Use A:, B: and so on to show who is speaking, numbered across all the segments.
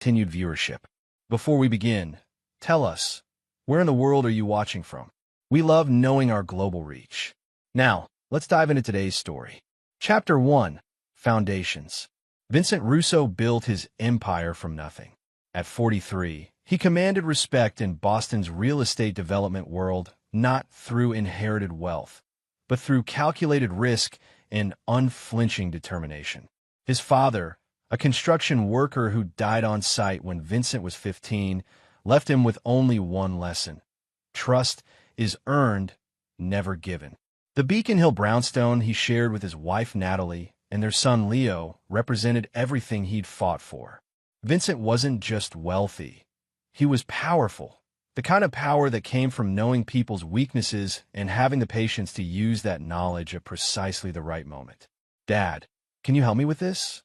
A: continued viewership. Before we begin, tell us, where in the world are you watching from? We love knowing our global reach. Now, let's dive into today's story. Chapter 1: Foundations. Vincent Russo built his empire from nothing. At 43, he commanded respect in Boston's real estate development world, not through inherited wealth, but through calculated risk and unflinching determination. His father, a construction worker who died on site when Vincent was 15, left him with only one lesson: trust is earned, never given. The Beacon Hill brownstone he shared with his wife Natalie and their son Leo represented everything he'd fought for. Vincent wasn't just wealthy. He was powerful. The kind of power that came from knowing people's weaknesses and having the patience to use that knowledge at precisely the right moment. "Dad, can you help me with this?"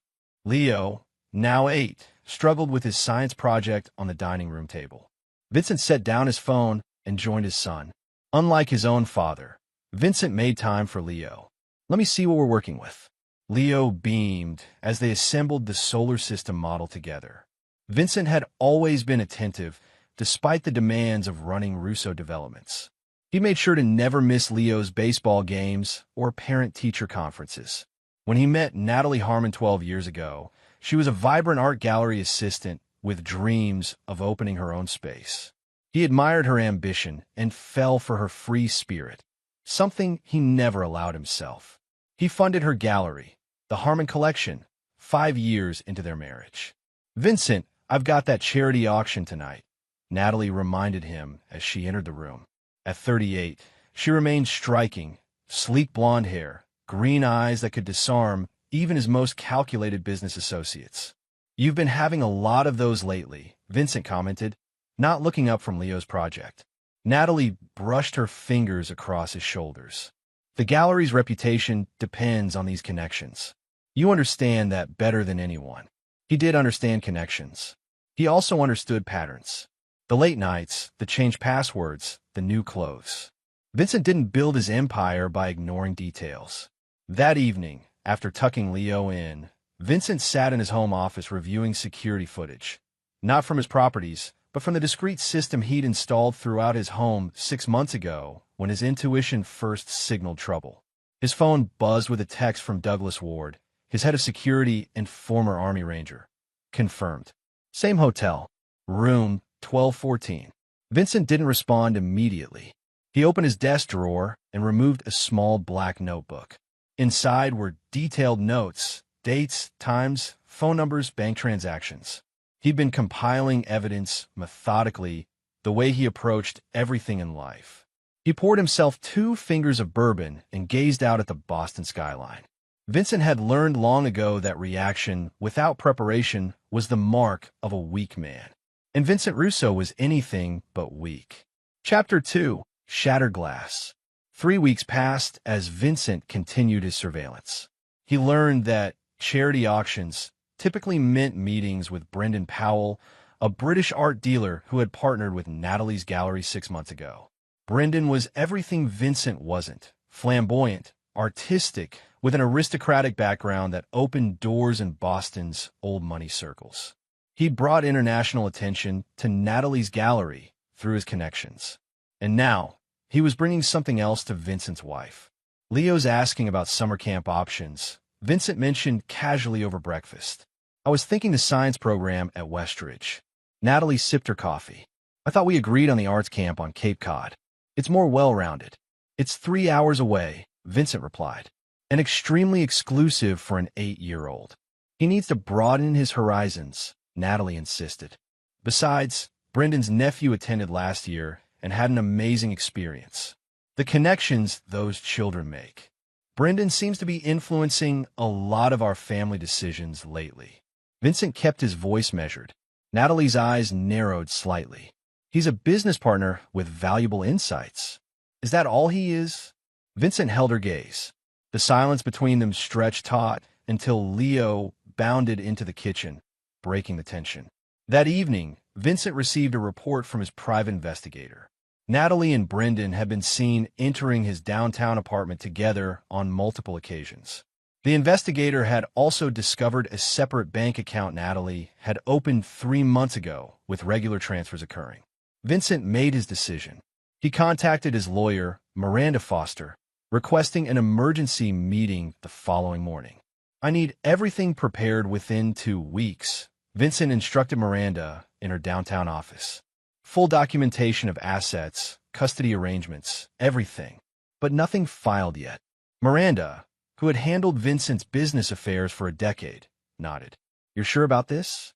A: Leo, now 8, struggled with his science project on the dining room table. Vincent set down his phone and joined his son. Unlike his own father, Vincent made time for Leo. "Let me see what we're working with." Leo beamed as they assembled the solar system model together. Vincent had always been attentive, despite the demands of running Russo developments. He made sure to never miss Leo's baseball games or parent-teacher conferences. When he met Natalie Harmon 12 years ago, she was a vibrant art gallery assistant with dreams of opening her own space. He admired her ambition and fell for her free spirit, something he never allowed himself. He funded her gallery, the Harmon Collection, 5 years into their marriage. "Vincent, I've got that charity auction tonight," Natalie reminded him as she entered the room. At 38, she remained striking: sleek blonde hair, green eyes that could disarm even his most calculated business associates. "You've been having a lot of those lately," Vincent commented, not looking up from Leo's project. Natalie brushed her fingers across his shoulders. "The gallery's reputation depends on these connections. You understand that better than anyone." He did understand connections. He also understood patterns. The late nights, the changed passwords, the new clothes. Vincent didn't build his empire by ignoring details. That evening, after tucking Leo in, Vincent sat in his home office reviewing security footage, not from his properties, but from the discrete system he'd installed throughout his home 6 months ago when his intuition first signaled trouble. His phone buzzed with a text from Douglas Ward, his head of security and former Army Ranger. Confirmed. Same hotel. Room 1214. Vincent didn't respond immediately. He opened his desk drawer and removed a small black notebook. Inside were detailed notes, dates, times, phone numbers, bank transactions. He'd been compiling evidence methodically, the way he approached everything in life. He poured himself 2 fingers of bourbon and gazed out at the Boston skyline. Vincent had learned long ago that reaction without preparation was the mark of a weak man. And Vincent Russo was anything but weak. Chapter 2: Shattered Glass. 3 weeks passed as Vincent continued his surveillance. He learned that charity auctions typically meant meetings with Brendan Powell, a British art dealer who had partnered with Natalie's gallery 6 months ago. Brendan was everything Vincent wasn't: flamboyant, artistic, with an aristocratic background that opened doors in Boston's old money circles. He brought international attention to Natalie's gallery through his connections. And now, he was bringing something else to Vincent's wife. Leo's asking about summer camp options. Vincent mentioned casually over breakfast. "I was thinking the science program at Westridge." Natalie sipped her coffee. "I thought we agreed on the arts camp on Cape Cod. It's more well-rounded." "It's 3 hours away," Vincent replied, "and extremely exclusive for an 8-year-old. He needs to broaden his horizons," Natalie insisted. "Besides, Brendan's nephew attended last year and had an amazing experience. The connections those children make. Brendan seems to be influencing a lot of our family decisions lately." Vincent kept his voice measured. Natalie's eyes narrowed slightly. "He's a business partner with valuable insights. Is that all he is?" Vincent held her gaze. The silence between them stretched taut until Leo bounded into the kitchen, breaking the tension. That evening, Vincent received a report from his private investigator. Natalie and Brendan had been seen entering his downtown apartment together on multiple occasions. The investigator had also discovered a separate bank account Natalie had opened 3 months ago, with regular transfers occurring. Vincent made his decision. He contacted his lawyer, Miranda Foster, requesting an emergency meeting the following morning. "I need everything prepared within 2 weeks," Vincent instructed Miranda in her downtown office. "Full documentation of assets, custody arrangements, everything. But nothing filed yet." Miranda, who had handled Vincent's business affairs for a decade, nodded. "You're sure about this?"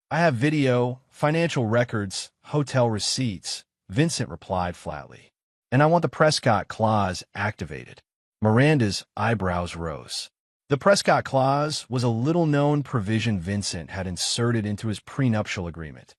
A: "I have video, financial records, hotel receipts," Vincent replied flatly. "And I want the Prescott Clause activated." Miranda's eyebrows rose. The Prescott Clause was a little-known provision Vincent had inserted into his prenuptial agreement.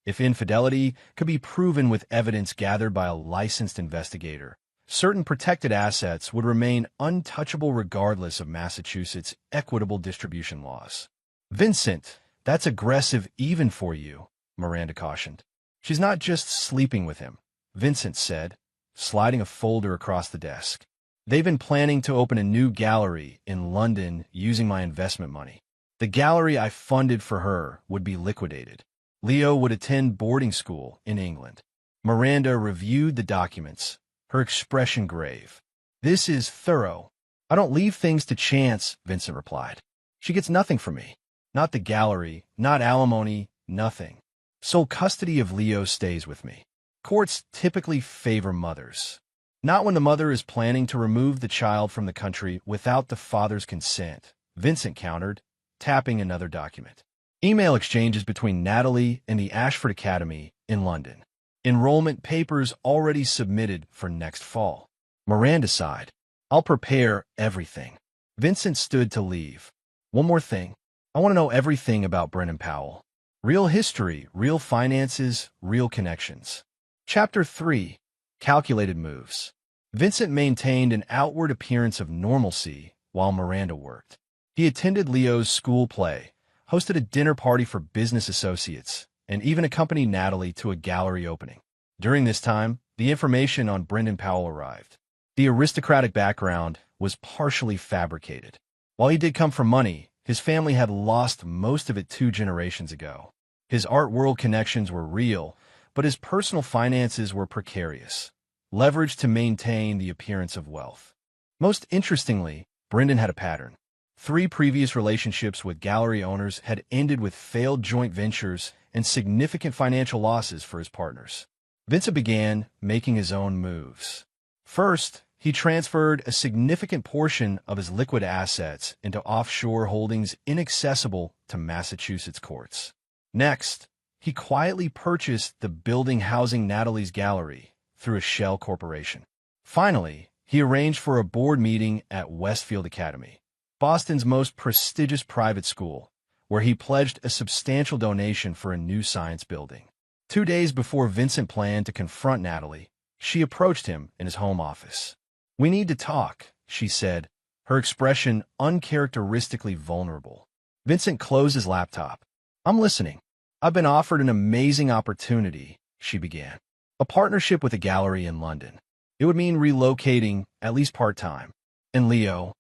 A: If infidelity could be proven with evidence gathered by a licensed investigator, certain protected assets would remain untouchable regardless of Massachusetts' equitable distribution laws. "Vincent, that's aggressive even for you," Miranda cautioned. "She's not just sleeping with him," Vincent said, sliding a folder across the desk. "They've been planning to open a new gallery in London using my investment money. The gallery I funded for her would be liquidated. Leo would attend boarding school in England." Miranda reviewed the documents, her expression grave. "This is thorough." "I don't leave things to chance," Vincent replied. "She gets nothing from me. Not the gallery, not alimony, nothing. Sole custody of Leo stays with me. Courts typically favor mothers. Not when the mother is planning to remove the child from the country without the father's consent," Vincent countered, tapping another document. Email exchanges between Natalie and the Ashford Academy in London. Enrollment papers already submitted for next fall. Miranda sighed. "I'll prepare everything." Vincent stood to leave. "One more thing. I want to know everything about Brendan Powell. Real history, real finances, real connections." Chapter 3. Calculated Moves. Vincent maintained an outward appearance of normalcy while Miranda worked. He attended Leo's school play, hosted a dinner party for business associates, and even accompanied Natalie to a gallery opening. During this time, the information on Brendan Powell arrived. The aristocratic background was partially fabricated. While he did come from money, his family had lost most of it 2 generations ago. His art world connections were real, but his personal finances were precarious, leveraged to maintain the appearance of wealth. Most interestingly, Brendan had a pattern. 3 previous relationships with gallery owners had ended with failed joint ventures and significant financial losses for his partners. Vincent began making his own moves. First, he transferred a significant portion of his liquid assets into offshore holdings inaccessible to Massachusetts courts. Next, he quietly purchased the building housing Natalie's gallery through a shell corporation. Finally, he arranged for a board meeting at Westfield Academy, Boston's most prestigious private school, where he pledged a substantial donation for a new science building. 2 days before Vincent planned to confront Natalie, she approached him in his home office. "We need to talk," she said, her expression uncharacteristically vulnerable. Vincent closed his laptop. "I'm listening." "I've been offered an amazing opportunity," she began. "A partnership with a gallery in London. It would mean relocating, at least part-time." "And Leo?"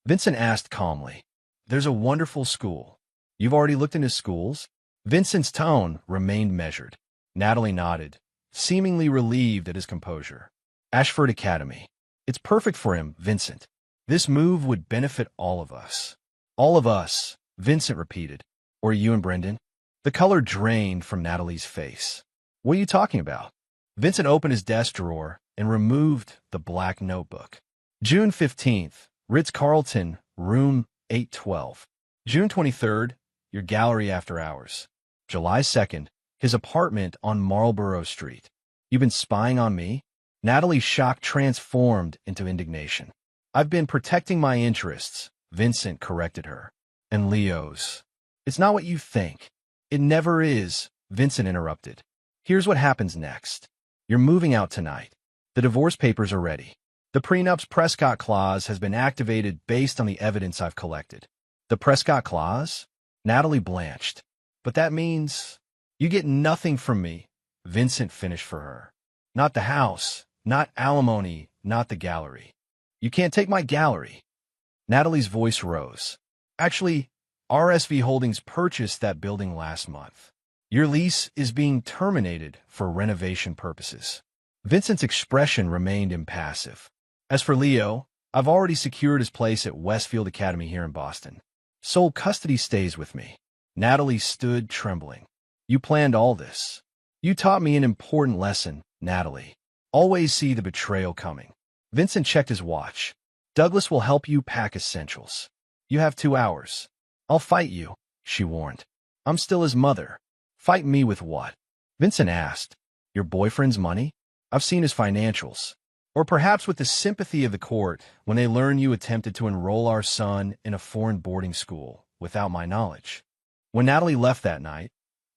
A: Vincent asked calmly. "There's a wonderful school." "You've already looked into schools?" Vincent's tone remained measured. Natalie nodded, seemingly relieved at his composure. "Ashford Academy. It's perfect for him, Vincent. This move would benefit all of us." "All of us," Vincent repeated. "Or you and Brendan?" The color drained from Natalie's face. "What are you talking about?" Vincent opened his desk drawer and removed the black notebook. June 15th, Ritz-Carlton, room 812. June 23rd, your gallery after hours. July 2nd, his apartment on Marlborough Street. "You've been spying on me?" Natalie's shock transformed into indignation. "I've been protecting my interests," Vincent corrected her. "And Leo's." "It's not what you think." "It never is," Vincent interrupted. "Here's what happens next. You're moving out tonight. The divorce papers are ready. The prenup's Prescott Clause has been activated based on the evidence I've collected." "The Prescott Clause?" Natalie blanched. "But that means you get nothing from me," Vincent finished for her. "Not the house, not alimony, not the gallery. You can't take my gallery." Natalie's voice rose. Actually, RSV Holdings purchased that building last month. Your lease is being terminated for renovation purposes. Vincent's expression remained impassive. As for Leo, I've already secured his place at Westfield Academy here in Boston. Sole custody stays with me. Natalie stood trembling. You planned all this. You taught me an important lesson, Natalie. Always see the betrayal coming. Vincent checked his watch. Douglas will help you pack essentials. You have 2 hours. I'll fight you, she warned. I'm still his mother. Fight me with what? Vincent asked. Your boyfriend's money? I've seen his financials. Or perhaps with the sympathy of the court when they learn you attempted to enroll our son in a foreign boarding school without my knowledge. When Natalie left that night,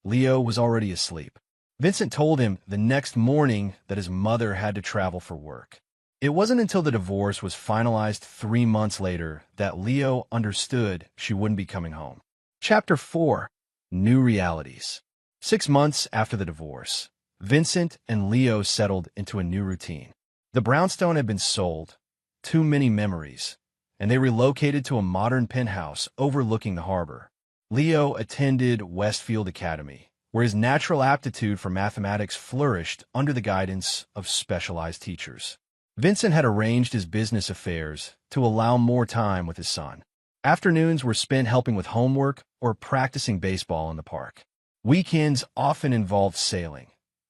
A: Leo was already asleep. Vincent told him the next morning that his mother had to travel for work. It wasn't until the divorce was finalized 3 months later that Leo understood she wouldn't be coming home. Chapter 4. New Realities. 6 months after the divorce, Vincent and Leo settled into a new routine. The brownstone had been sold, too many memories, and they relocated to a modern penthouse overlooking the harbor. Leo attended Westfield Academy, where his natural aptitude for mathematics flourished under the guidance of specialized teachers. Vincent had arranged his business affairs to allow more time with his son. Afternoons were spent helping with homework or practicing baseball in the park. Weekends often involved sailing,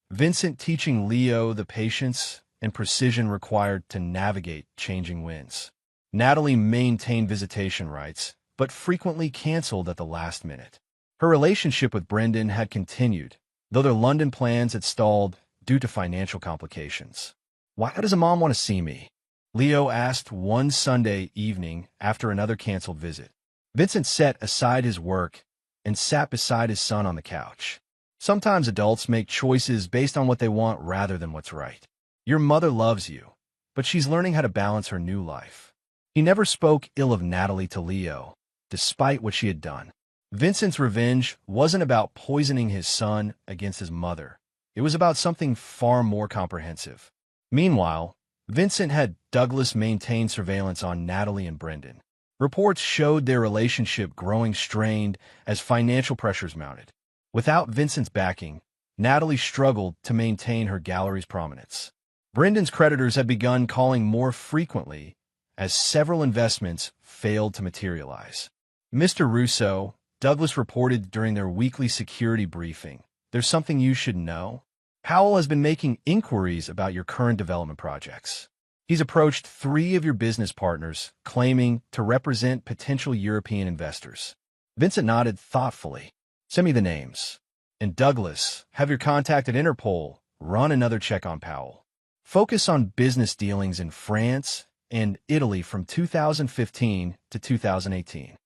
A: Vincent teaching Leo the patience and precision required to navigate changing winds. Natalie maintained visitation rights, but frequently canceled at the last minute. Her relationship with Brendan had continued, though their London plans had stalled due to financial complications. Why does a mom want to see me? Leo asked one Sunday evening after another canceled visit. Vincent set aside his work and sat beside his son on the couch. Sometimes adults make choices based on what they want rather than what's right. Your mother loves you, but she's learning how to balance her new life. He never spoke ill of Natalie to Leo, despite what she had done. Vincent's revenge wasn't about poisoning his son against his mother. It was about something far more comprehensive. Meanwhile, Vincent had Douglas maintain surveillance on Natalie and Brendan. Reports showed their relationship growing strained as financial pressures mounted. Without Vincent's backing, Natalie struggled to maintain her gallery's prominence. Brendan's creditors had begun calling more frequently as several investments failed to materialize. Mr. Russo, Douglas reported during their weekly security briefing, "There's something you should know. Powell has been making inquiries about your current development projects. He's approached 3 of your business partners, claiming to represent potential European investors." Vincent nodded thoughtfully. "Send me the names. And Douglas, have your contact at Interpol run another check on Powell. Focus on business dealings in France and Italy from 2015 to 2018.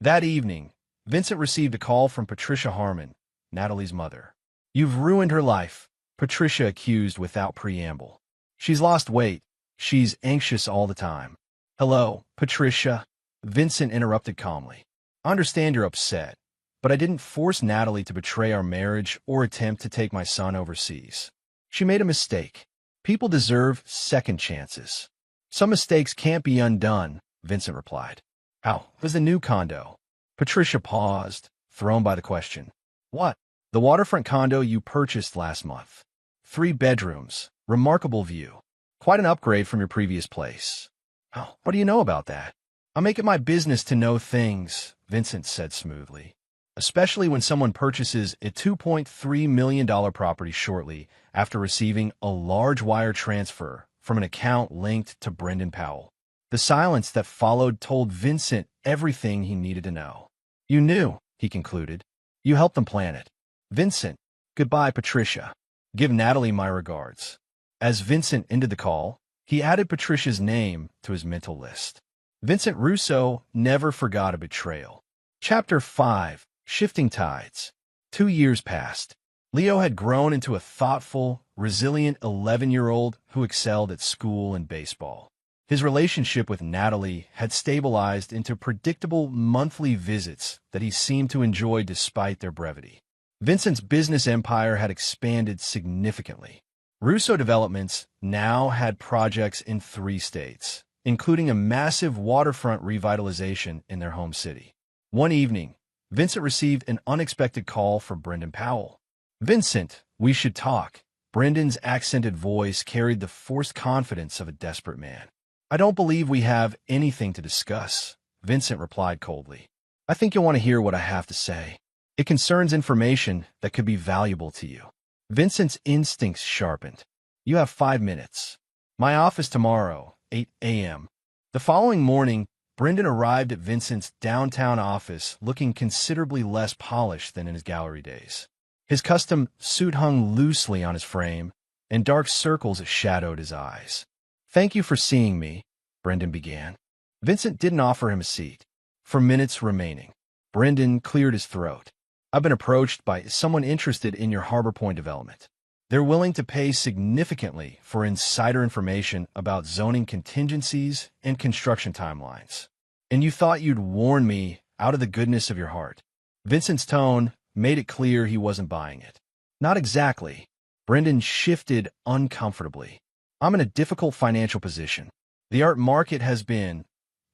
A: That evening, Vincent received a call from Patricia Harmon, Natalie's mother. "You've ruined her life," Patricia accused without preamble. "She's lost weight. She's anxious all the time." "Hello, Patricia," Vincent interrupted calmly. "I understand you're upset, but I didn't force Natalie to betray our marriage or attempt to take my son overseas. She made a mistake. People deserve second chances." "Some mistakes can't be undone," Vincent replied. "How was the new condo?" Patricia paused, thrown by the question. "What?" "The waterfront condo you purchased last month. 3 bedrooms, remarkable view. Quite an upgrade from your previous place." "Oh, what do you know about that?" "I make it my business to know things," Vincent said smoothly. "Especially when someone purchases a $2.3 million property shortly after receiving a large wire transfer from an account linked to Brendan Powell." The silence that followed told Vincent everything he needed to know. "You knew," he concluded. "You helped them plan it." "Vincent, goodbye, Patricia. Give Natalie my regards." As Vincent ended the call, he added Patricia's name to his mental list. Vincent Russo never forgot a betrayal. Chapter 5. Shifting Tides. 2 years passed. Leo had grown into a thoughtful, resilient 11-year-old who excelled at school and baseball. His relationship with Natalie had stabilized into predictable monthly visits that he seemed to enjoy despite their brevity. Vincent's business empire had expanded significantly. Russo Developments now had projects in 3 states, including a massive waterfront revitalization in their home city. One evening, Vincent received an unexpected call from Brendan Powell. "Vincent, we should talk." Brendan's accented voice carried the forced confidence of a desperate man. "I don't believe we have anything to discuss," Vincent replied coldly. "I think you'll want to hear what I have to say. It concerns information that could be valuable to you." Vincent's instincts sharpened. "You have 5 minutes. My office tomorrow, 8 a.m. The following morning, Brendan arrived at Vincent's downtown office looking considerably less polished than in his gallery days. His custom suit hung loosely on his frame, and dark circles shadowed his eyes. "Thank you for seeing me," Brendan began. Vincent didn't offer him a seat. For minutes remaining, Brendan cleared his throat. "I've been approached by someone interested in your Harbor Point development. They're willing to pay significantly for insider information about zoning contingencies and construction timelines. And you thought you'd warn me out of the goodness of your heart." Vincent's tone made it clear he wasn't buying it. "Not exactly." Brendan shifted uncomfortably. "I'm in a difficult financial position. The art market has been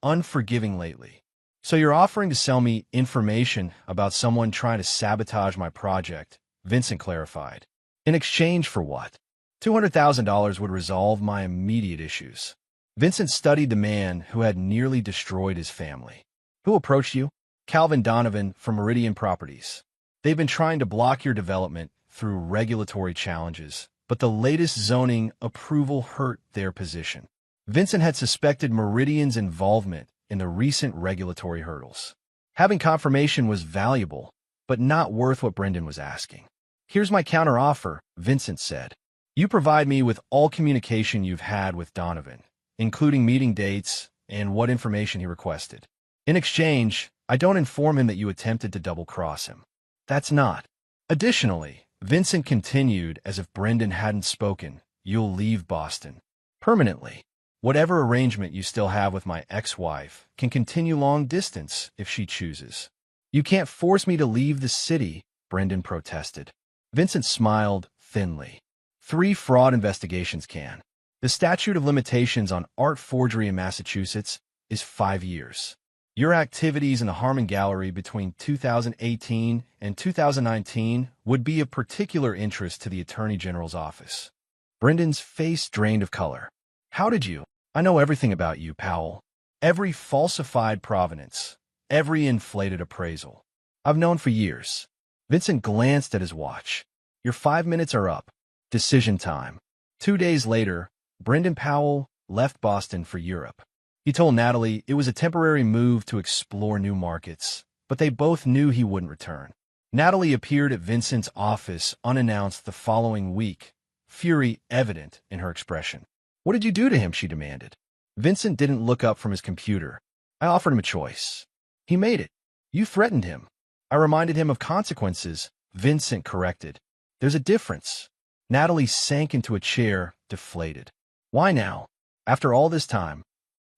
A: unforgiving lately. So you're offering to sell me information about someone trying to sabotage my project," Vincent clarified. "In exchange for what?" $200,000 would resolve my immediate issues." Vincent studied the man who had nearly destroyed his family. "Who approached you?" "Calvin Donovan from Meridian Properties. They've been trying to block your development through regulatory challenges, but the latest zoning approval hurt their position." Vincent had suspected Meridian's involvement in the recent regulatory hurdles. Having confirmation was valuable, but not worth what Brendan was asking. "Here's my counteroffer," Vincent said. "You provide me with all communication you've had with Donovan, including meeting dates and what information he requested. In exchange, I don't inform him that you attempted to double-cross him. That's not." Additionally, Vincent continued as if Brendan hadn't spoken, "You'll leave Boston permanently. Whatever arrangement you still have with my ex-wife can continue long distance if she chooses." "You can't force me to leave the city," Brendan protested. Vincent smiled thinly. 3 fraud investigations can. The statute of limitations on art forgery in Massachusetts is 5 years. Your activities in the Harmon Gallery between 2018 and 2019 would be of particular interest to the Attorney General's office. Brendan's face drained of color. "How did you?" "I know everything about you, Powell. Every falsified provenance, every inflated appraisal. I've known for years." Vincent glanced at his watch. "Your 5 minutes are up. Decision time." 2 days later, Brendan Powell left Boston for Europe. He told Natalie it was a temporary move to explore new markets, but they both knew he wouldn't return. Natalie appeared at Vincent's office unannounced the following week, fury evident in her expression. "What did you do to him?" she demanded. Vincent didn't look up from his computer. "I offered him a choice. He made it. You threatened him." "I reminded him of consequences," Vincent corrected. "There's a difference." Natalie sank into a chair, deflated. "Why now? After all this time?"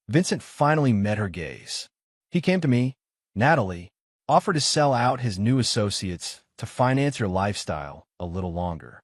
A: Vincent finally met her gaze. "He came to me, Natalie, offered to sell out his new associates to finance your lifestyle a little longer."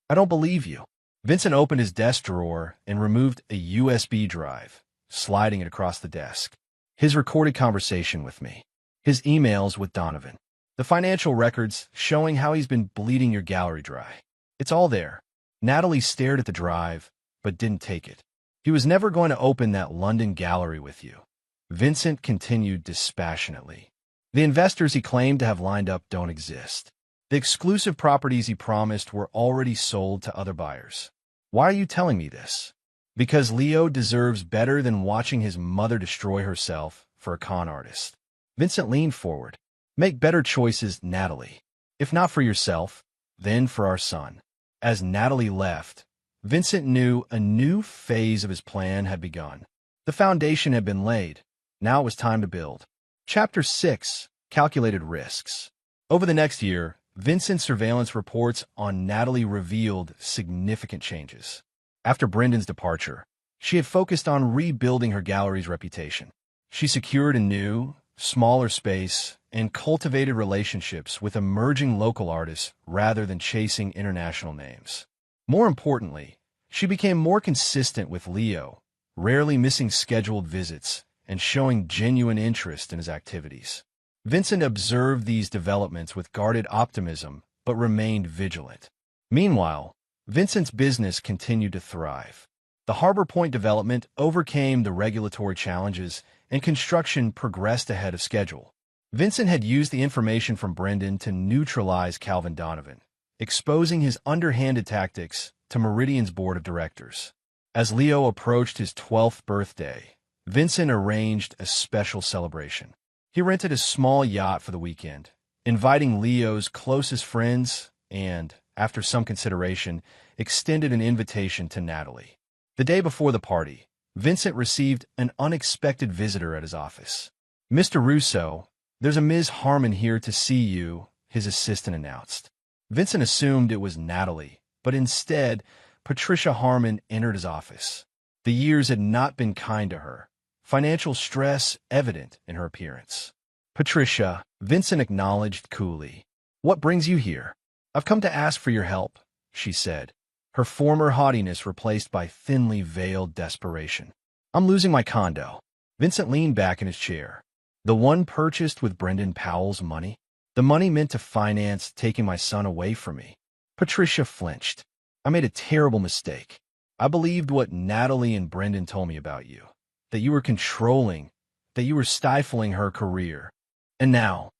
A: "I don't believe you." Vincent opened his desk drawer and removed a USB drive, sliding it across the desk. "His recorded conversation with me. His emails with Donovan. The financial records showing how he's been bleeding your gallery dry. It's all there." Natalie stared at the drive, but didn't take it. "He was never going to open that London gallery with you," Vincent continued dispassionately. "The investors he claimed to have lined up don't exist. The exclusive properties he promised were already sold to other buyers." "Why are you telling me this?" "Because Leo deserves better than watching his mother destroy herself for a con artist." Vincent leaned forward. "Make better choices, Natalie. If not for yourself, then for our son." As Natalie left, Vincent knew a new phase of his plan had begun. The foundation had been laid. Now it was time to build. Chapter 6: Calculated Risks. Over the next year, Vincent's surveillance reports on Natalie revealed significant changes. After Brendan's departure, she had focused on rebuilding her gallery's reputation. She secured a new, smaller space and cultivated relationships with emerging local artists rather than chasing international names. More importantly, she became more consistent with Leo, rarely missing scheduled visits and showing genuine interest in his activities. Vincent observed these developments with guarded optimism but remained vigilant. Meanwhile, Vincent's business continued to thrive. The Harbor Point development overcame the regulatory challenges and construction progressed ahead of schedule. Vincent had used the information from Brendan to neutralize Calvin Donovan, exposing his underhanded tactics to Meridian's board of directors. As Leo approached his 12th birthday, Vincent arranged a special celebration. He rented a small yacht for the weekend, inviting Leo's closest friends and, after some consideration, extended an invitation to Natalie. The day before the party, Vincent received an unexpected visitor at his office. "Mr. Russo, there's a Ms. Harmon here to see you," his assistant announced. Vincent assumed it was Natalie, but instead, Patricia Harmon entered his office. The years had not been kind to her, financial stress evident in her appearance. "Patricia," Vincent acknowledged coolly. "What brings you here?" "I've come to ask for your help," she said, her former haughtiness replaced by thinly veiled desperation. "I'm losing my condo." Vincent leaned back in his chair. "The one purchased with Brendan Powell's money? The money meant to finance taking my son away from me." Patricia flinched. "I made a terrible mistake. I believed what Natalie and Brendan told me about you, that you were controlling, that you were stifling her career. And now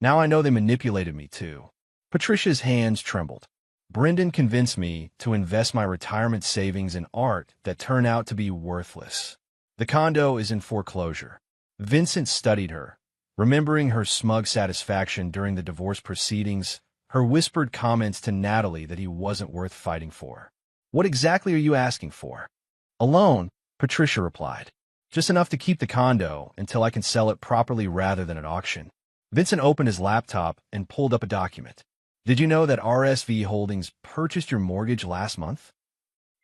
A: I know they manipulated me too." Patricia's hands trembled. "Brendan convinced me to invest my retirement savings in art that turned out to be worthless. The condo is in foreclosure." Vincent studied her, remembering her smug satisfaction during the divorce proceedings, her whispered comments to Natalie that he wasn't worth fighting for. "What exactly are you asking for?" "A loan," Patricia replied. "Just enough to keep the condo until I can sell it properly rather than at auction." Vincent opened his laptop and pulled up a document. "Did you know that RSV Holdings purchased your mortgage last month?"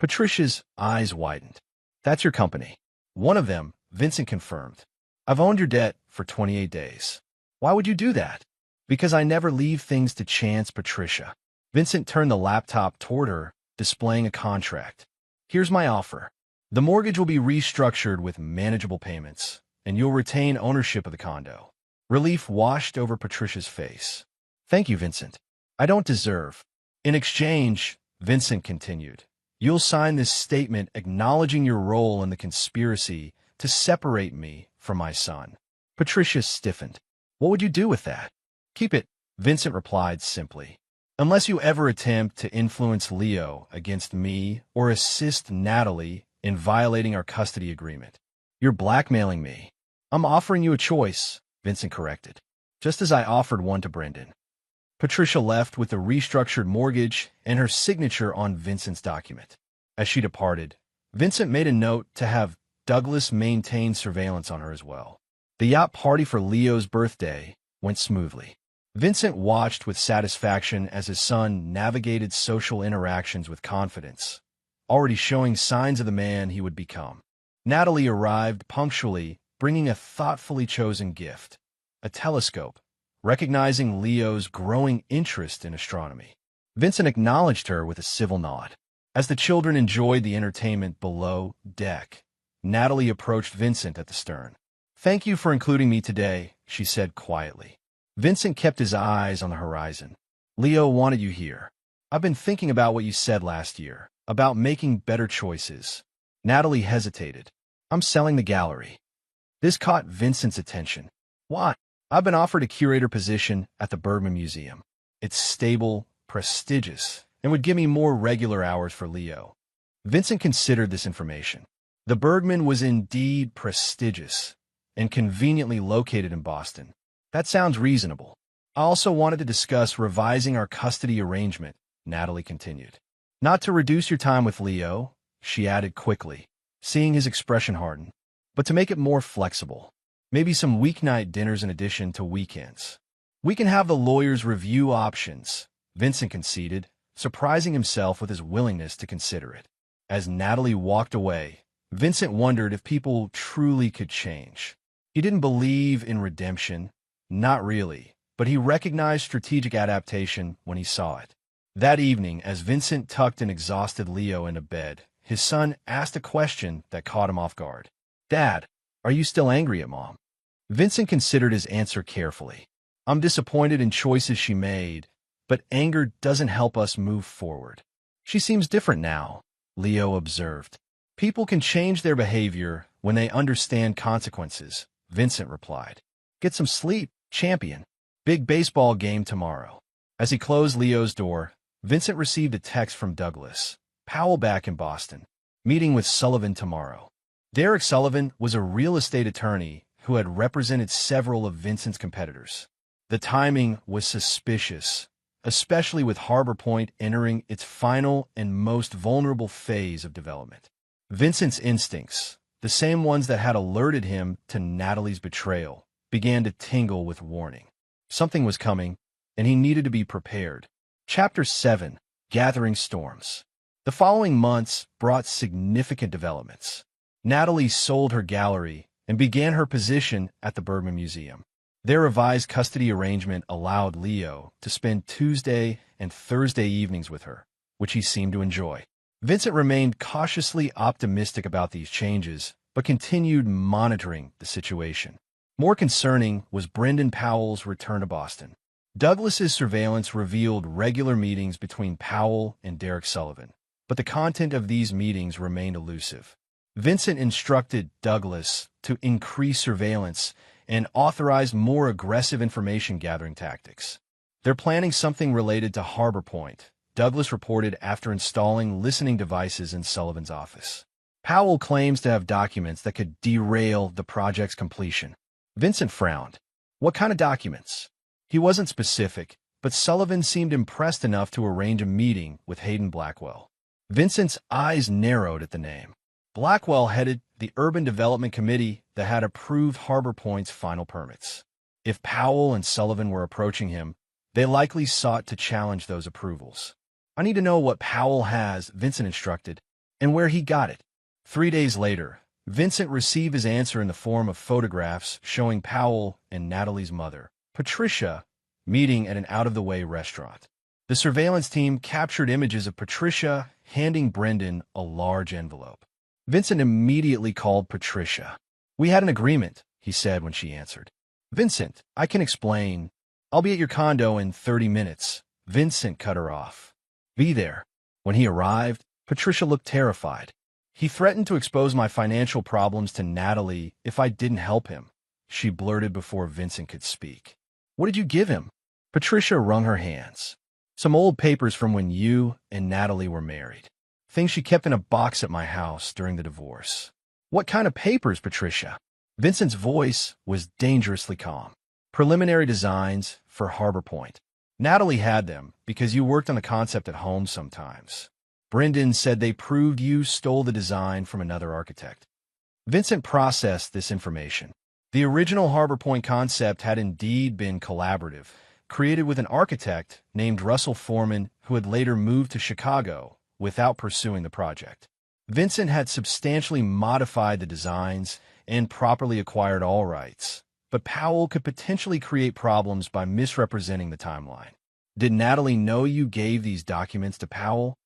A: Patricia's eyes widened. "That's your company." "One of them," Vincent confirmed. "I've owned your debt for 28 days. "Why would you do that?" "Because I never leave things to chance, Patricia." Vincent turned the laptop toward her, displaying a contract. "Here's my offer. The mortgage will be restructured with manageable payments, and you'll retain ownership of the condo." Relief washed over Patricia's face. "Thank you, Vincent. I don't deserve." "In exchange," Vincent continued, "you'll sign this statement acknowledging your role in the conspiracy to separate me from my son." Patricia stiffened. "What would you do with that?" "Keep it," Vincent replied simply. "Unless you ever attempt to influence Leo against me or assist Natalie in violating our custody agreement." "You're blackmailing me." "I'm offering you a choice," Vincent corrected, "just as I offered one to Brendan." Patricia left with the restructured mortgage and her signature on Vincent's document. As she departed, Vincent made a note to have Douglas maintain surveillance on her as well. The yacht party for Leo's birthday went smoothly. Vincent watched with satisfaction as his son navigated social interactions with confidence, already showing signs of the man he would become. Natalie arrived punctually, bringing a thoughtfully chosen gift, a telescope, recognizing Leo's growing interest in astronomy. Vincent acknowledged her with a civil nod. As the children enjoyed the entertainment below deck, Natalie approached Vincent at the stern. "Thank you for including me today," she said quietly. Vincent kept his eyes on the horizon. "Leo wanted you here. I've been thinking about what you said last year, about making better choices." Natalie hesitated. "I'm selling the gallery." This caught Vincent's attention. "Why?" "I've been offered a curator position at the Bergman Museum. It's stable, prestigious, and would give me more regular hours for Leo." Vincent considered this information. The Bergman was indeed prestigious and conveniently located in Boston. "That sounds reasonable." "I also wanted to discuss revising our custody arrangement," Natalie continued. "Not to reduce your time with Leo," she added quickly, seeing his expression harden, "but to make it more flexible. Maybe some weeknight dinners in addition to weekends." "We can have the lawyers review options," Vincent conceded, surprising himself with his willingness to consider it. As Natalie walked away, Vincent wondered if people truly could change. He didn't believe in redemption, not really, but he recognized strategic adaptation when he saw it. That evening, as Vincent tucked an exhausted Leo into bed, his son asked a question that caught him off guard. "Dad, are you still angry at Mom?" Vincent considered his answer carefully. "I'm disappointed in choices she made, but anger doesn't help us move forward." "She seems different now," Leo observed. "People can change their behavior when they understand consequences," Vincent replied. "Get some sleep, champion. Big baseball game tomorrow." As he closed Leo's door, Vincent received a text from Douglas. "Powell back in Boston. Meeting with Sullivan tomorrow." Derek Sullivan was a real estate attorney who had represented several of Vincent's competitors. The timing was suspicious, especially with Harbor Point entering its final and most vulnerable phase of development. Vincent's instincts, the same ones that had alerted him to Natalie's betrayal, began to tingle with warning. Something was coming, and he needed to be prepared. Chapter 7: Gathering Storms. The following months brought significant developments. Natalie sold her gallery and began her position at the Bergman Museum. Their revised custody arrangement allowed Leo to spend Tuesday and Thursday evenings with her, which he seemed to enjoy. Vincent remained cautiously optimistic about these changes, but continued monitoring the situation. More concerning was Brendan Powell's return to Boston. Douglas's surveillance revealed regular meetings between Powell and Derek Sullivan, but the content of these meetings remained elusive. Vincent instructed Douglas to increase surveillance and authorize more aggressive information-gathering tactics. "They're planning something related to Harbor Point," Douglas reported after installing listening devices in Sullivan's office. "Powell claims to have documents that could derail the project's completion." Vincent frowned. "What kind of documents?" He wasn't specific, but Sullivan seemed impressed enough to arrange a meeting with Hayden Blackwell. Vincent's eyes narrowed at the name. Blackwell headed the Urban Development Committee that had approved Harbor Point's final permits. If Powell and Sullivan were approaching him, they likely sought to challenge those approvals. "I need to know what Powell has," Vincent instructed, "and where he got it." 3 days later, Vincent received his answer in the form of photographs showing Powell and Natalie's mother, Patricia, meeting at an out-of-the-way restaurant. The surveillance team captured images of Patricia handing Brendan a large envelope. Vincent immediately called Patricia. "We had an agreement," he said when she answered. "Vincent, I can explain. I'll be at your condo in 30 minutes. Vincent cut her off. "Be there." When he arrived, Patricia looked terrified. "He threatened to expose my financial problems to Natalie if I didn't help him," she blurted before Vincent could speak. "What did you give him?" Patricia wrung her hands. "Some old papers from when you and Natalie were married. Things she kept in a box at my house during the divorce." "What kind of papers, Patricia?" Vincent's voice was dangerously calm. "Preliminary designs for Harbor Point. Natalie had them because you worked on the concept at home sometimes. Brendan said they proved you stole the design from another architect." Vincent processed this information. The original Harbor Point concept had indeed been collaborative, created with an architect named Russell Foreman who had later moved to Chicago without pursuing the project. Vincent had substantially modified the designs and properly acquired all rights, but Powell could potentially create problems by misrepresenting the timeline. "Did Natalie know you gave these documents to Powell?"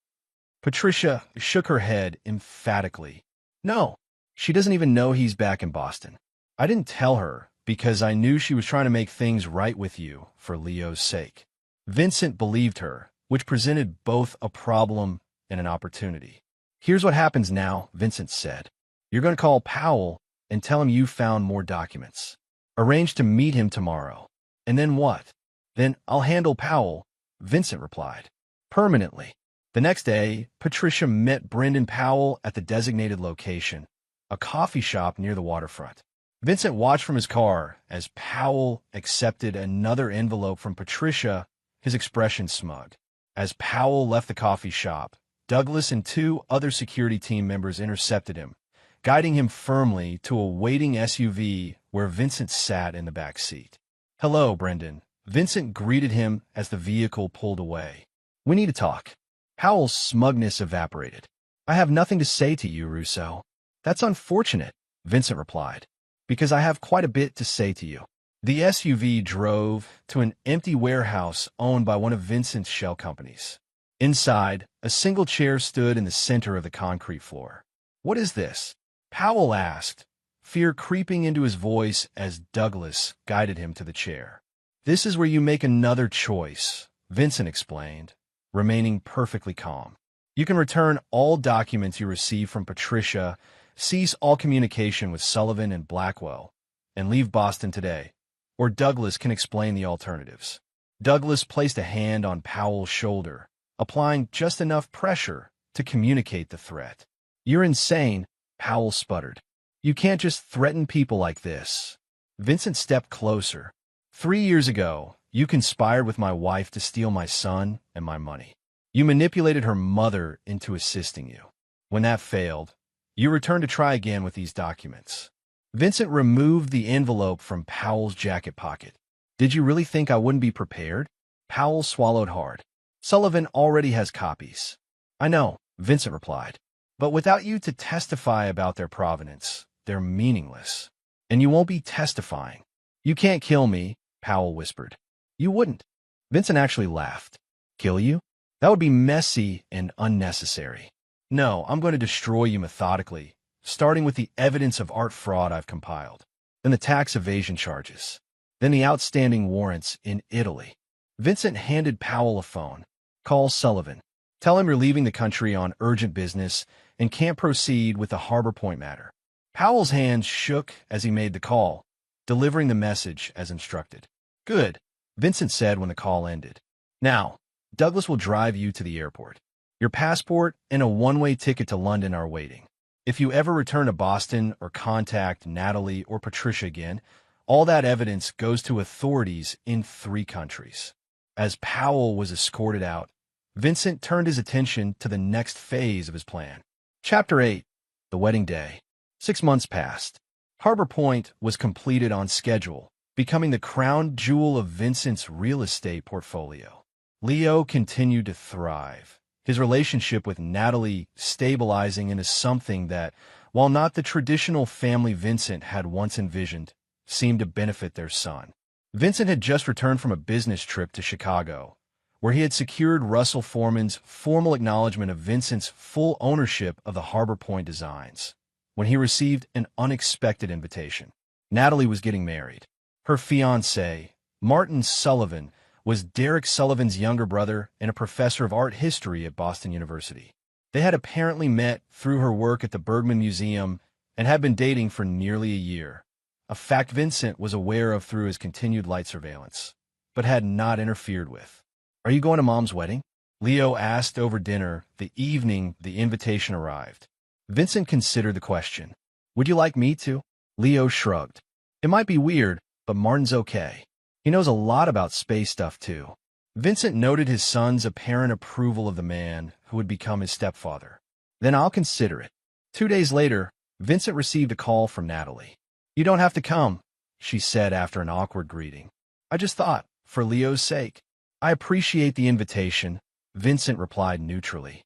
A: Patricia shook her head emphatically. "No, she doesn't even know he's back in Boston. I didn't tell her because I knew she was trying to make things right with you for Leo's sake." Vincent believed her, which presented both a problem and an opportunity. "Here's what happens now," Vincent said. "You're going to call Powell and tell him you found more documents. Arrange to meet him tomorrow. And then what?" "Then I'll handle Powell," Vincent replied. "Permanently." The next day, Patricia met Brendan Powell at the designated location, a coffee shop near the waterfront. Vincent watched from his car as Powell accepted another envelope from Patricia, his expression smug. As Powell left the coffee shop, Douglas and 2 other security team members intercepted him, guiding him firmly to a waiting SUV where Vincent sat in the back seat. "Hello, Brendan." Vincent greeted him as the vehicle pulled away. "We need to talk." Powell's smugness evaporated. "I have nothing to say to you, Russo." "That's unfortunate," Vincent replied, "because I have quite a bit to say to you." The SUV drove to an empty warehouse owned by one of Vincent's shell companies. Inside, A single chair stood in the center of the concrete floor. "What is this?" Powell asked, fear creeping into his voice as Douglas guided him to the chair. "This is where you make another choice," Vincent explained, remaining perfectly calm. "You can return all documents you receive from Patricia, cease all communication with Sullivan and Blackwell, and leave Boston today. Or Douglas can explain the alternatives." Douglas placed a hand on Powell's shoulder, applying just enough pressure to communicate the threat. "You're insane," Powell sputtered. "You can't just threaten people like this." Vincent stepped closer. 3 years ago, you conspired with my wife to steal my son and my money. You manipulated her mother into assisting you. When that failed, you returned to try again with these documents." Vincent removed the envelope from Powell's jacket pocket. "Did you really think I wouldn't be prepared?" Powell swallowed hard. "Sullivan already has copies." "I know," Vincent replied. "But without you to testify about their provenance, they're meaningless. And you won't be testifying." "You can't kill me," Powell whispered. "You wouldn't." Vincent actually laughed. "Kill you? That would be messy and unnecessary. No, I'm going to destroy you methodically, starting with the evidence of art fraud I've compiled, then the tax evasion charges, then the outstanding warrants in Italy." Vincent handed Powell a phone. "Call Sullivan. Tell him you're leaving the country on urgent business and can't proceed with the Harbor Point matter." Powell's hands shook as he made the call, delivering the message as instructed. "Good," Vincent said when the call ended. "Now, Douglas will drive you to the airport. Your passport and a one-way ticket to London are waiting. If you ever return to Boston or contact Natalie or Patricia again, all that evidence goes to authorities in 3 countries." As Powell was escorted out, Vincent turned his attention to the next phase of his plan. Chapter 8. The Wedding Day. 6 months passed. Harbor Point was completed on schedule, becoming the crown jewel of Vincent's real estate portfolio. Leo continued to thrive, his relationship with Natalie stabilizing into something that, while not the traditional family Vincent had once envisioned, seemed to benefit their son. Vincent had just returned from a business trip to Chicago, where he had secured Russell Foreman's formal acknowledgement of Vincent's full ownership of the Harbor Point designs, when he received an unexpected invitation. Natalie was getting married. Her fiancé, Martin Sullivan, was Derek Sullivan's younger brother and a professor of art history at Boston University. They had apparently met through her work at the Bergman Museum and had been dating for nearly a year, a fact Vincent was aware of through his continued light surveillance, but had not interfered with. "Are you going to Mom's wedding?" Leo asked over dinner the evening the invitation arrived. Vincent considered the question. "Would you like me to?" Leo shrugged. "It might be weird, but Martin's okay. He knows a lot about space stuff, too." Vincent noted his son's apparent approval of the man who would become his stepfather. "Then I'll consider it." 2 days later, Vincent received a call from Natalie. "You don't have to come," she said after an awkward greeting. "I just thought, for Leo's sake." "I appreciate the invitation," Vincent replied neutrally.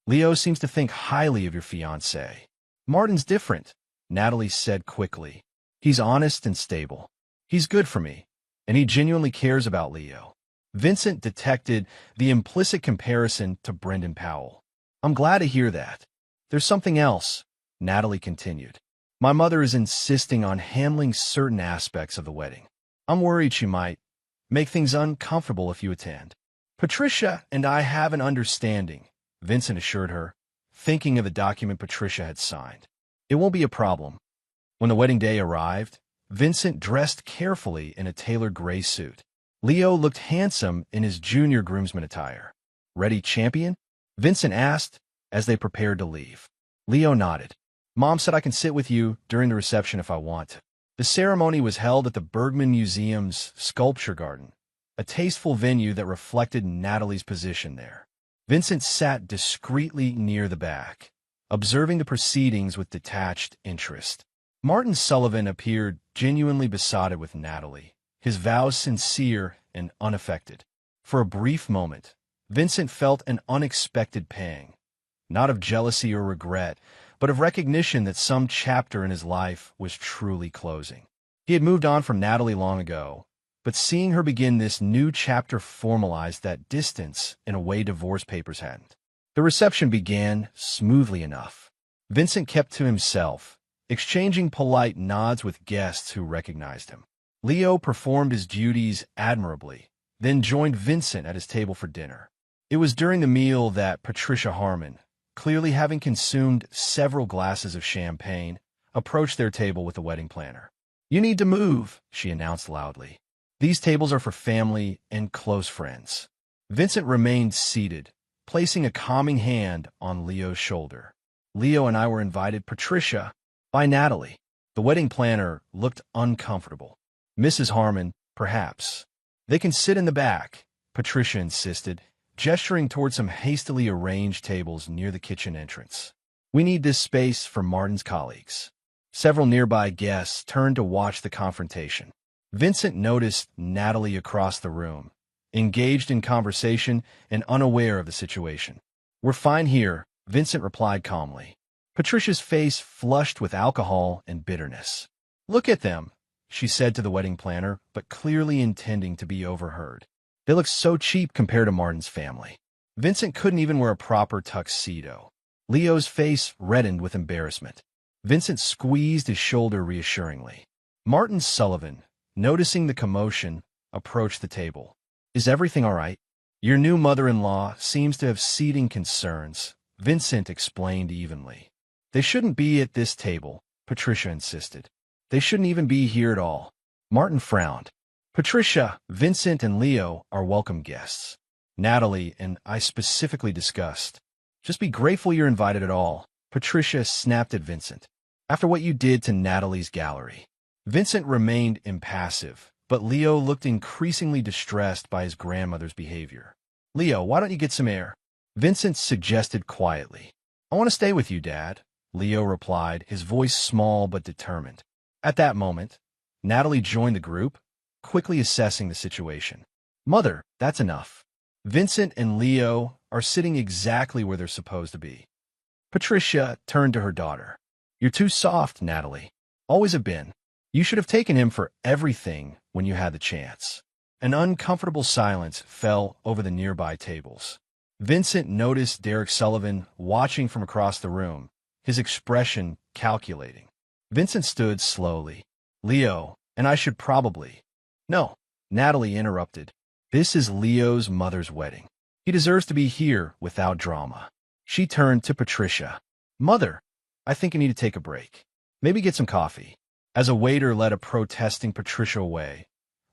A: "Leo seems to think highly of your fiancé." "Martin's different," Natalie said quickly. "He's honest and stable. He's good for me, and he genuinely cares about Leo." Vincent detected the implicit comparison to Brendan Powell. "I'm glad to hear that. There's something else," Natalie continued. "My mother is insisting on handling certain aspects of the wedding. I'm worried she might make things uncomfortable if you attend." "Patricia and I have an understanding," Vincent assured her, thinking of the document Patricia had signed. "It won't be a problem." When the wedding day arrived, Vincent dressed carefully in a tailored gray suit. Leo looked handsome in his junior groomsman attire. "Ready, champion?" Vincent asked as they prepared to leave. Leo nodded. "Mom said I can sit with you during the reception if I want to." The ceremony was held at the Bergman Museum's Sculpture Garden, a tasteful venue that reflected Natalie's position there. Vincent sat discreetly near the back, observing the proceedings with detached interest. Martin Sullivan appeared genuinely besotted with Natalie, his vows sincere and unaffected. For a brief moment, Vincent felt an unexpected pang, not of jealousy or regret, but of recognition that some chapter in his life was truly closing. He had moved on from Natalie long ago, but seeing her begin this new chapter formalized that distance in a way divorce papers hadn't. The reception began smoothly enough. Vincent kept to himself, exchanging polite nods with guests who recognized him. Leo performed his duties admirably, then joined Vincent at his table for dinner. It was during the meal that Patricia Harmon, clearly having consumed several glasses of champagne, approached their table with the wedding planner. "You need to move," she announced loudly. "These tables are for family and close friends." Vincent remained seated, placing a calming hand on Leo's shoulder. "Leo and I were invited, Patricia, by Natalie." The wedding planner looked uncomfortable. "Mrs. Harmon, perhaps." "They can sit in the back," Patricia insisted, gesturing toward some hastily arranged tables near the kitchen entrance. "We need this space for Martin's colleagues." Several nearby guests turned to watch the confrontation. Vincent noticed Natalie across the room, engaged in conversation and unaware of the situation. "We're fine here," Vincent replied calmly. Patricia's face flushed with alcohol and bitterness. "Look at them," she said to the wedding planner, but clearly intending to be overheard. "They look so cheap compared to Martin's family." Vincent couldn't even wear a proper tuxedo. Leo's face reddened with embarrassment. Vincent squeezed his shoulder reassuringly. Martin Sullivan, noticing the commotion, approached the table. "Is everything all right?" "Your new mother-in-law seems to have seating concerns," Vincent explained evenly. "They shouldn't be at this table," Patricia insisted. "They shouldn't even be here at all." Martin frowned. "Patricia, Vincent, and Leo are welcome guests. Natalie and I specifically discussed. Just be grateful you're invited at all," Patricia snapped at Vincent. "After what you did to Natalie's gallery." Vincent remained impassive, but Leo looked increasingly distressed by his grandmother's behavior. "Leo, why don't you get some air?" Vincent suggested quietly. "I want to stay with you, Dad," Leo replied, his voice small but determined. At that moment, Natalie joined the group, quickly assessing the situation. "Mother, that's enough. Vincent and Leo are sitting exactly where they're supposed to be." Patricia turned to her daughter. "You're too soft, Natalie. Always have been. You should have taken him for everything when you had the chance." An uncomfortable silence fell over the nearby tables. Vincent noticed Derek Sullivan watching from across the room, his expression calculating. Vincent stood slowly. "Leo, and I should probably—" "No," Natalie interrupted. "This is Leo's mother's wedding. He deserves to be here without drama." She turned to Patricia. "Mother, I think I need to take a break. Maybe get some coffee." As a waiter led a protesting Patricia away,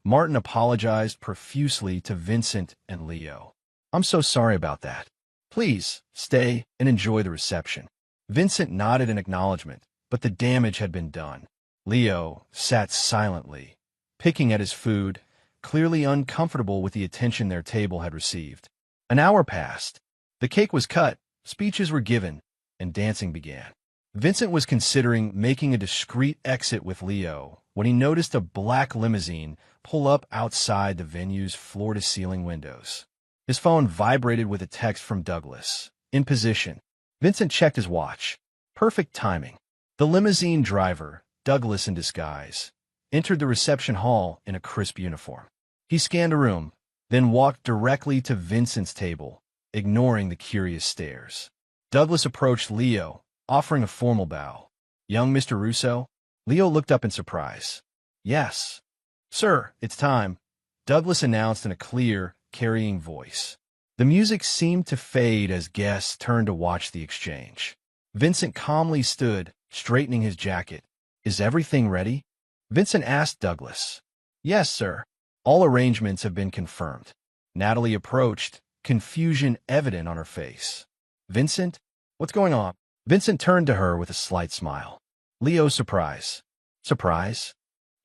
A: Martin apologized profusely to Vincent and Leo. "I'm so sorry about that. Please, stay and enjoy the reception." Vincent nodded in acknowledgement, but the damage had been done. Leo sat silently, picking at his food, clearly uncomfortable with the attention their table had received. An hour passed. The cake was cut, speeches were given, and dancing began. Vincent was considering making a discreet exit with Leo when he noticed a black limousine pull up outside the venue's floor-to-ceiling windows. His phone vibrated with a text from Douglas. "In position." Vincent checked his watch. Perfect timing. The limousine driver, Douglas in disguise, entered the reception hall in a crisp uniform. He scanned a room, then walked directly to Vincent's table, ignoring the curious stares. Douglas approached Leo, offering a formal bow. "Young Mr. Russo?" Leo looked up in surprise. "Yes. Sir, it's time," Douglas announced in a clear, carrying voice. The music seemed to fade as guests turned to watch the exchange. Vincent calmly stood, straightening his jacket. "Is everything ready?" Vincent asked Douglas. "Yes, sir. All arrangements have been confirmed." Natalie approached, confusion evident on her face. "Vincent, what's going on?" Vincent turned to her with a slight smile. "Leo's surprise." "Surprise?"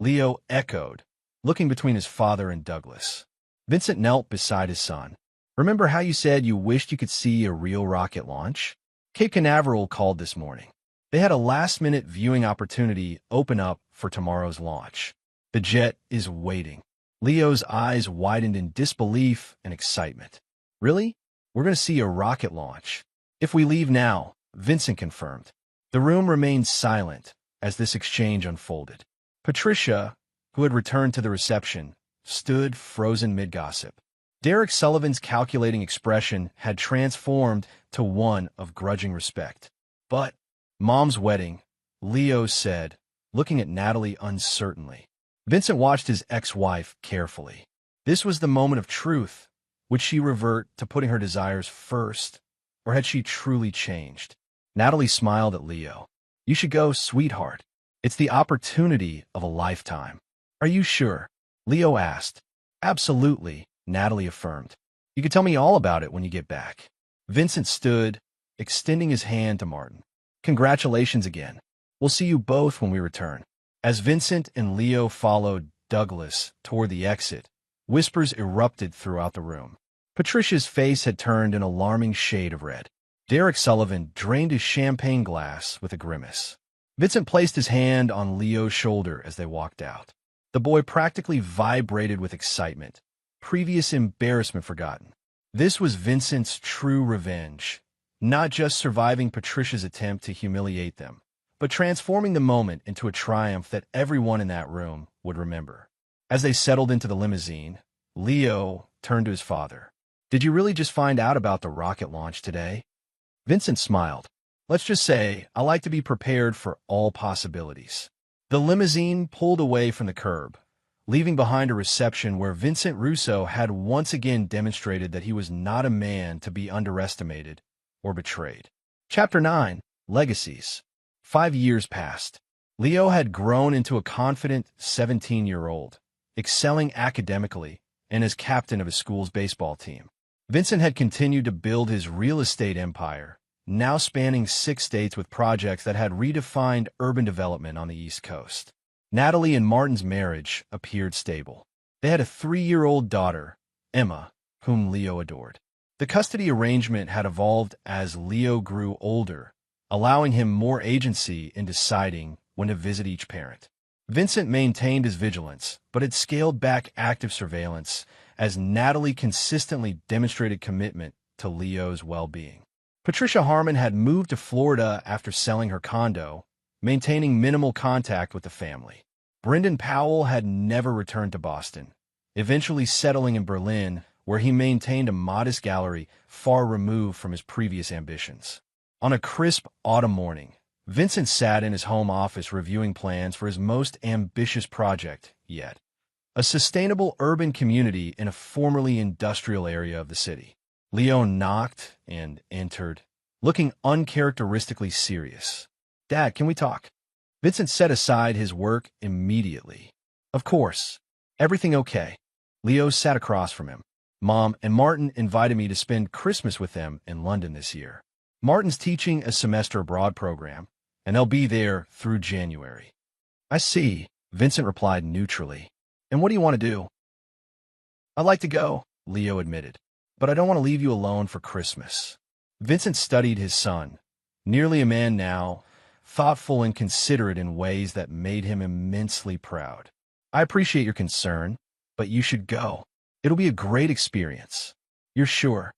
A: Leo echoed, looking between his father and Douglas. Vincent knelt beside his son. "Remember how you said you wished you could see a real rocket launch? Cape Canaveral called this morning. They had a last-minute viewing opportunity open up for tomorrow's launch. The jet is waiting." Leo's eyes widened in disbelief and excitement. "Really? We're going to see a rocket launch?" "If we leave now," Vincent confirmed. The room remained silent as this exchange unfolded. Patricia, who had returned to the reception, stood frozen mid-gossip. Derek Sullivan's calculating expression had transformed to one of grudging respect. But, Mom's wedding, Leo said, looking at Natalie uncertainly. Vincent watched his ex-wife carefully. This was the moment of truth. Would she revert to putting her desires first, or had she truly changed? Natalie smiled at Leo. You should go, sweetheart. It's the opportunity of a lifetime. Are you sure? Leo asked. Absolutely, Natalie affirmed. You can tell me all about it when you get back. Vincent stood, extending his hand to Martin. Congratulations again. We'll see you both when we return. As Vincent and Leo followed Douglas toward the exit, whispers erupted throughout the room. Patricia's face had turned an alarming shade of red. Derek Sullivan drained his champagne glass with a grimace. Vincent placed his hand on Leo's shoulder as they walked out. The boy practically vibrated with excitement, previous embarrassment forgotten. This was Vincent's true revenge, not just surviving Patricia's attempt to humiliate them, but transforming the moment into a triumph that everyone in that room would remember. As they settled into the limousine, Leo turned to his father. Did you really just find out about the rocket launch today? Vincent smiled. Let's just say, I like to be prepared for all possibilities. The limousine pulled away from the curb, leaving behind a reception where Vincent Russo had once again demonstrated that he was not a man to be underestimated or betrayed. Chapter 9, Legacies. 5 years passed. Leo had grown into a confident 17-year-old, excelling academically and as captain of his school's baseball team. Vincent had continued to build his real estate empire, now spanning 6 states with projects that had redefined urban development on the East Coast. Natalie and Martin's marriage appeared stable. They had a 3-year-old daughter, Emma, whom Leo adored. The custody arrangement had evolved as Leo grew older, allowing him more agency in deciding when to visit each parent. Vincent maintained his vigilance, but had scaled back active surveillance as Natalie consistently demonstrated commitment to Leo's well-being. Patricia Harmon had moved to Florida after selling her condo, maintaining minimal contact with the family. Brendan Powell had never returned to Boston, eventually settling in Berlin, where he maintained a modest gallery far removed from his previous ambitions. On a crisp autumn morning, Vincent sat in his home office reviewing plans for his most ambitious project yet, a sustainable urban community in a formerly industrial area of the city. Leo knocked and entered, looking uncharacteristically serious. Dad, can we talk? Vincent set aside his work immediately. Of course. Everything okay? Leo sat across from him. Mom and Martin invited me to spend Christmas with them in London this year. Martin's teaching a semester abroad program, and they'll be there through January. I see, Vincent replied neutrally. And what do you want to do? I'd like to go, Leo admitted, but I don't want to leave you alone for Christmas. Vincent studied his son, nearly a man now, thoughtful and considerate in ways that made him immensely proud. I appreciate your concern, but you should go. It'll be a great experience. You're sure?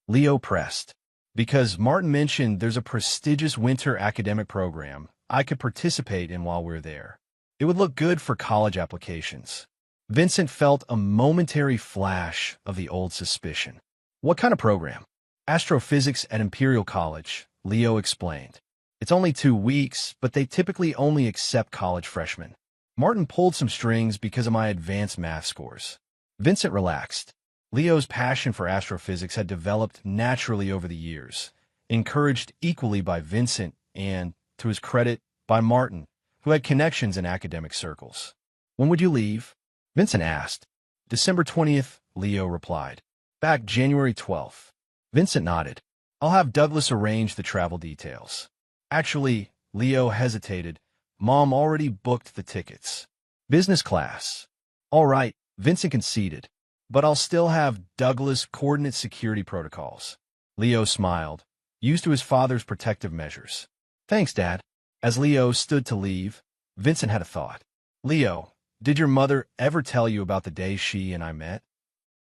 A: Leo pressed. Because Martin mentioned there's a prestigious winter academic program I could participate in while we're there. It would look good for college applications. Vincent felt a momentary flash of the old suspicion. What kind of program? Astrophysics at Imperial College, Leo explained. It's only 2 weeks, but they typically only accept college freshmen. Martin pulled some strings because of my advanced math scores. Vincent relaxed. Leo's passion for astrophysics had developed naturally over the years, encouraged equally by Vincent and, to his credit, by Martin, who had connections in academic circles. When would you leave? Vincent asked. December 20th, Leo replied. Back January 12th. Vincent nodded. I'll have Douglas arrange the travel details. Actually, Leo hesitated. Mom already booked the tickets. Business class. All right, Vincent conceded. But I'll still have Douglas coordinate security protocols. Leo smiled, used to his father's protective measures. Thanks, Dad. As Leo stood to leave, Vincent had a thought. Leo, did your mother ever tell you about the day she and I met?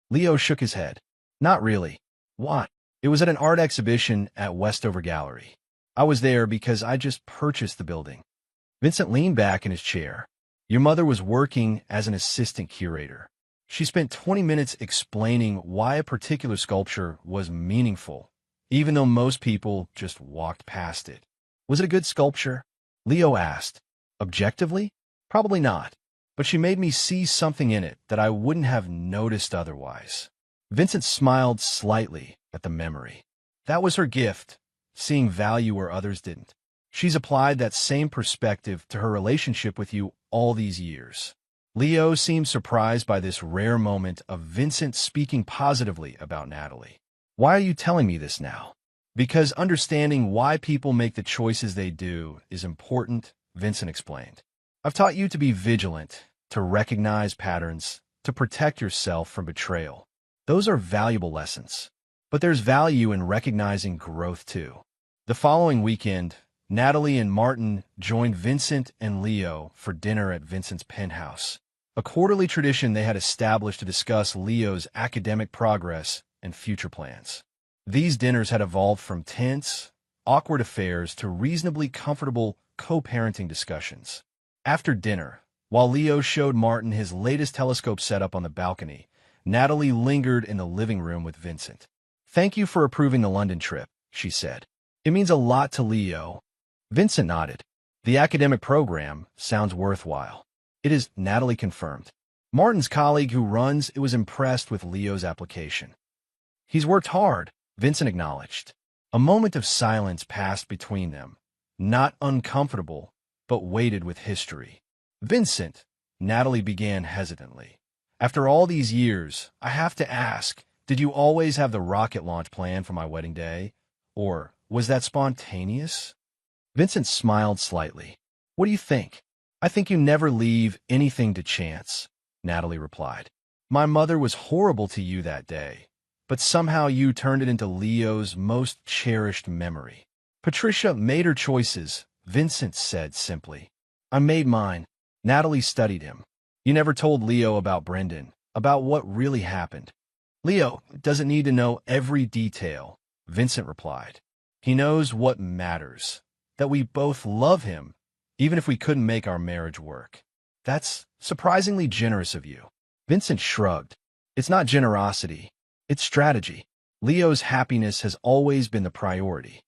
A: Leo shook his head. Not really. What? It was at an art exhibition at Westover Gallery. I was there because I just purchased the building. Vincent leaned back in his chair. Your mother was working as an assistant curator. She spent 20 minutes explaining why a particular sculpture was meaningful, even though most people just walked past it. Was it a good sculpture? Leo asked. Objectively? Probably not. But she made me see something in it that I wouldn't have noticed otherwise. Vincent smiled slightly at the memory. That was her gift, seeing value where others didn't. She's applied that same perspective to her relationship with you all these years. Leo seemed surprised by this rare moment of Vincent speaking positively about Natalie. Why are you telling me this now? Because understanding why people make the choices they do is important, Vincent explained. I've taught you to be vigilant, to recognize patterns, to protect yourself from betrayal. Those are valuable lessons. But there's value in recognizing growth too. The following weekend, Natalie and Martin joined Vincent and Leo for dinner at Vincent's penthouse, a quarterly tradition they had established to discuss Leo's academic progress and future plans. These dinners had evolved from tense, awkward affairs to reasonably comfortable co-parenting discussions. After dinner, while Leo showed Martin his latest telescope setup on the balcony, Natalie lingered in the living room with Vincent. "Thank you for approving the London trip," she said. "It means a lot to Leo." Vincent nodded. "The academic program sounds worthwhile." "It is," Natalie confirmed. Martin's colleague who runs it was impressed with Leo's application. "He's worked hard," Vincent acknowledged. A moment of silence passed between them, not uncomfortable, but weighted with history. "Vincent," Natalie began hesitantly, "after all these years, I have to ask, did you always have the rocket launch plan for my wedding day? Or was that spontaneous?" Vincent smiled slightly. "What do you think?" "I think you never leave anything to chance," Natalie replied. "My mother was horrible to you that day, but somehow you turned it into Leo's most cherished memory." "Patricia made her choices," Vincent said simply. "I made mine." Natalie studied him. "You never told Leo about Brendan, about what really happened." "Leo doesn't need to know every detail," Vincent replied. "He knows what matters, that we both love him, even if we couldn't make our marriage work." "That's surprisingly generous of you." Vincent shrugged. "It's not generosity, it's strategy. Leo's happiness has always been the priority."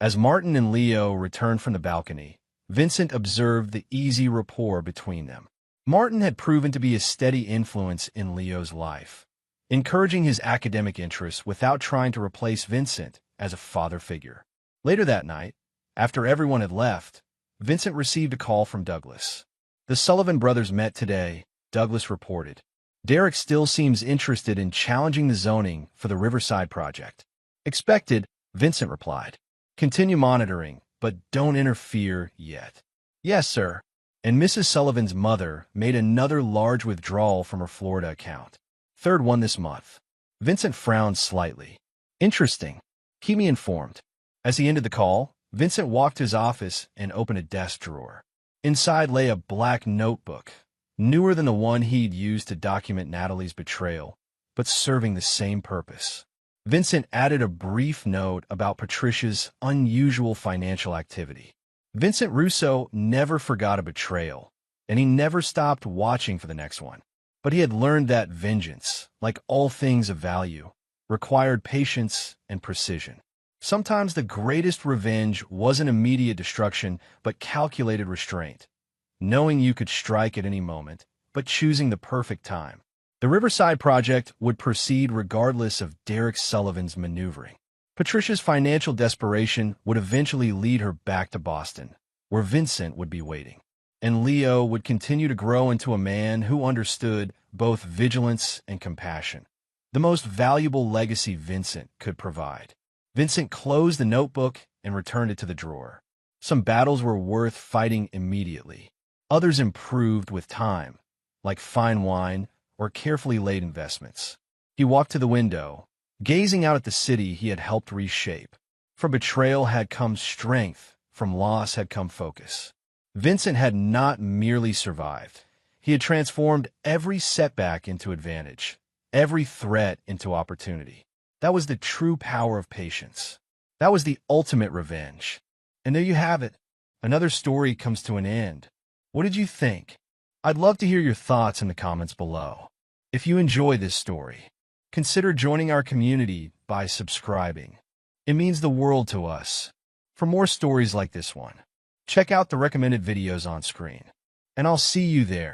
A: As Martin and Leo returned from the balcony, Vincent observed the easy rapport between them. Martin had proven to be a steady influence in Leo's life, encouraging his academic interests without trying to replace Vincent as a father figure. Later that night, after everyone had left, Vincent received a call from Douglas. "The Sullivan brothers met today," Douglas reported. "Derek still seems interested in challenging the zoning for the Riverside project." "Expected," Vincent replied. "Continue monitoring, but don't interfere yet." "Yes, sir." And Mrs. Sullivan's mother made another large withdrawal from her Florida account. "Third one this month." Vincent frowned slightly. "Interesting. Keep me informed." As he ended the call, Vincent walked to his office and opened a desk drawer. Inside lay a black notebook, newer than the one he'd used to document Natalie's betrayal, but serving the same purpose. Vincent added a brief note about Patricia's unusual financial activity. Vincent Russo never forgot a betrayal, and he never stopped watching for the next one. But he had learned that vengeance, like all things of value, required patience and precision. Sometimes the greatest revenge wasn't immediate destruction, but calculated restraint, knowing you could strike at any moment, but choosing the perfect time. The Riverside project would proceed regardless of Derek Sullivan's maneuvering. Patricia's financial desperation would eventually lead her back to Boston, where Vincent would be waiting. And Leo would continue to grow into a man who understood both vigilance and compassion, the most valuable legacy Vincent could provide. Vincent closed the notebook and returned it to the drawer. Some battles were worth fighting immediately. Others improved with time, like fine wine or carefully laid investments. He walked to the window, gazing out at the city he had helped reshape. From betrayal had come strength, from loss had come focus. Vincent had not merely survived. He had transformed every setback into advantage, every threat into opportunity. That was the true power of patience. That was the ultimate revenge. And there you have it. Another story comes to an end. What did you think? I'd love to hear your thoughts in the comments below. If you enjoy this story, consider joining our community by subscribing. It means the world to us. For more stories like this one, check out the recommended videos on screen, and I'll see you there.